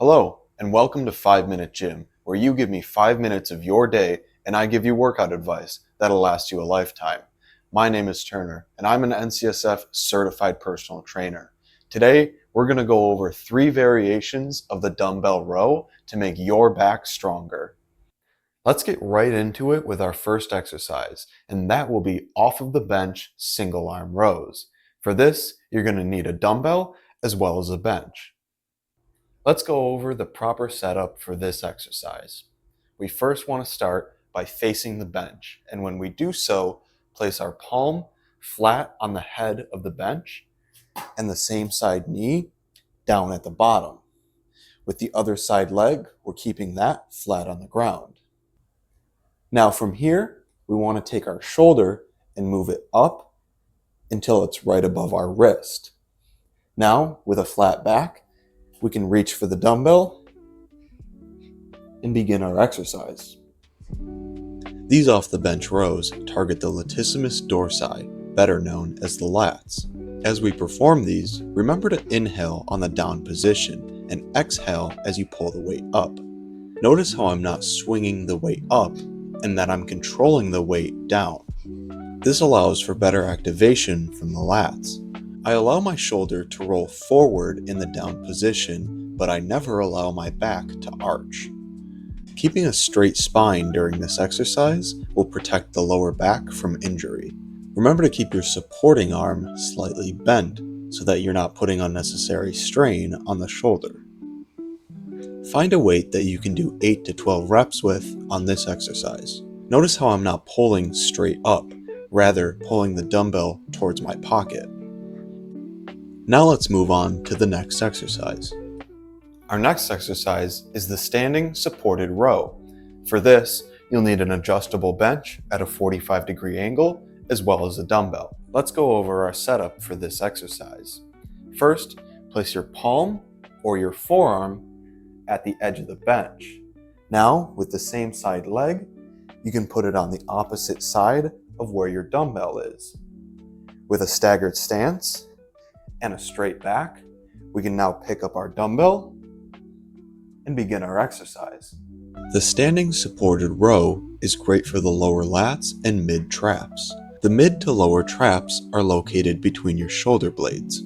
Hello, and welcome to 5 Minute Gym, where you give me 5 minutes of your day and I give you workout advice that'll last you a lifetime. My name is Turner, and I'm an NCSF certified personal trainer. Today, we're going to go over 3 variations of the dumbbell row to make your back stronger. Let's get right into it with our first exercise, and that will be off of the bench single arm rows. For this, you're going to need a dumbbell as well as a bench. Let's go over the proper setup for this exercise. We first want to start by facing the bench, and when we do so, place our palm flat on the head of the bench and the same side knee down at the bottom. With the other side leg, we're keeping that flat on the ground. Now from here, we want to take our shoulder and move it up until it's right above our wrist. Now, with a flat back, we can reach for the dumbbell and begin our exercise. These off the bench rows target the latissimus dorsi, better known as the lats. As we perform these, remember to inhale on the down position and exhale as you pull the weight up. Notice how I'm not swinging the weight up and that I'm controlling the weight down. This allows for better activation from the lats. I allow my shoulder to roll forward in the down position, but I never allow my back to arch. Keeping a straight spine during this exercise will protect the lower back from injury. Remember to keep your supporting arm slightly bent so that you're not putting unnecessary strain on the shoulder. Find a weight that you can do 8 to 12 reps with on this exercise. Notice how I'm not pulling straight up, rather pulling the dumbbell towards my pocket. Now let's move on to the next exercise. Our next exercise is the standing supported row. For this, you'll need an adjustable bench at a 45-degree angle as well as a dumbbell. Let's go over our setup for this exercise. First, place your palm or your forearm at the edge of the bench. Now, with the same side leg, you can put it on the opposite side of where your dumbbell is. With a staggered stance and a straight back, we can now pick up our dumbbell and begin our exercise. The standing supported row is great for the lower lats and mid traps. The mid to lower traps are located between your shoulder blades.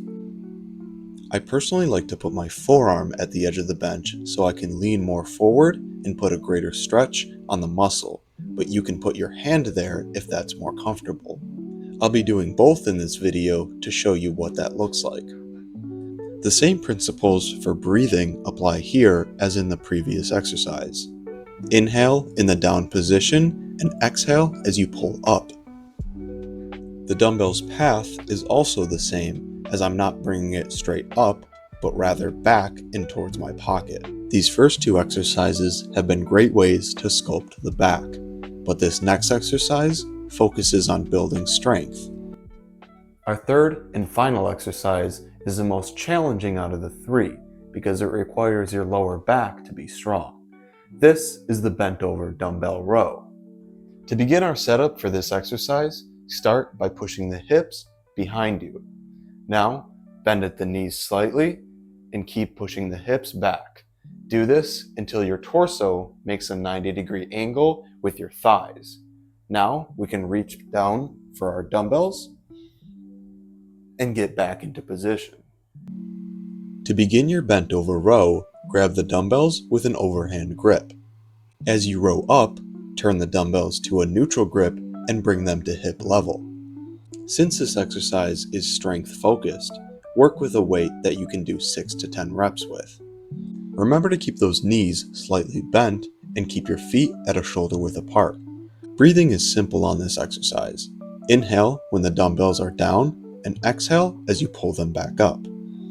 I personally like to put my forearm at the edge of the bench so I can lean more forward and put a greater stretch on the muscle, but you can put your hand there if that's more comfortable. I'll be doing both in this video to show you what that looks like. The same principles for breathing apply here as in the previous exercise. Inhale in the down position and exhale as you pull up. The dumbbell's path is also the same, as I'm not bringing it straight up, but rather back and towards my pocket. These first 2 exercises have been great ways to sculpt the back, but this next exercise focuses on building strength. Our third and final exercise is the most challenging out of the 3 because it requires your lower back to be strong. This is the bent over dumbbell row. To begin our setup for this exercise, start by pushing the hips behind you. Now, bend at the knees slightly and keep pushing the hips back. Do this until your torso makes a 90-degree angle with your thighs. Now, we can reach down for our dumbbells and get back into position. To begin your bent over row, grab the dumbbells with an overhand grip. As you row up, turn the dumbbells to a neutral grip and bring them to hip level. Since this exercise is strength focused, work with a weight that you can do 6 to 10 reps with. Remember to keep those knees slightly bent and keep your feet at a shoulder width apart. Breathing is simple on this exercise. Inhale when the dumbbells are down and exhale as you pull them back up.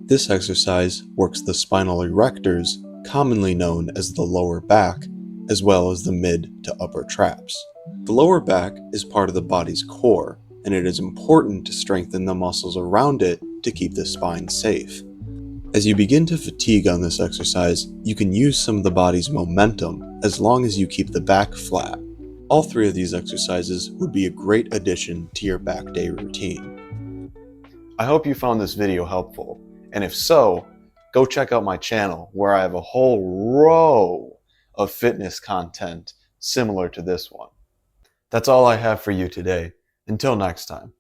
This exercise works the spinal erectors, commonly known as the lower back, as well as the mid to upper traps. The lower back is part of the body's core, and it is important to strengthen the muscles around it to keep the spine safe. As you begin to fatigue on this exercise, you can use some of the body's momentum as long as you keep the back flat. All 3 of these exercises would be a great addition to your back day routine. I hope you found this video helpful, and if so, go check out my channel where I have a whole row of fitness content similar to this one. That's all I have for you today. Until next time.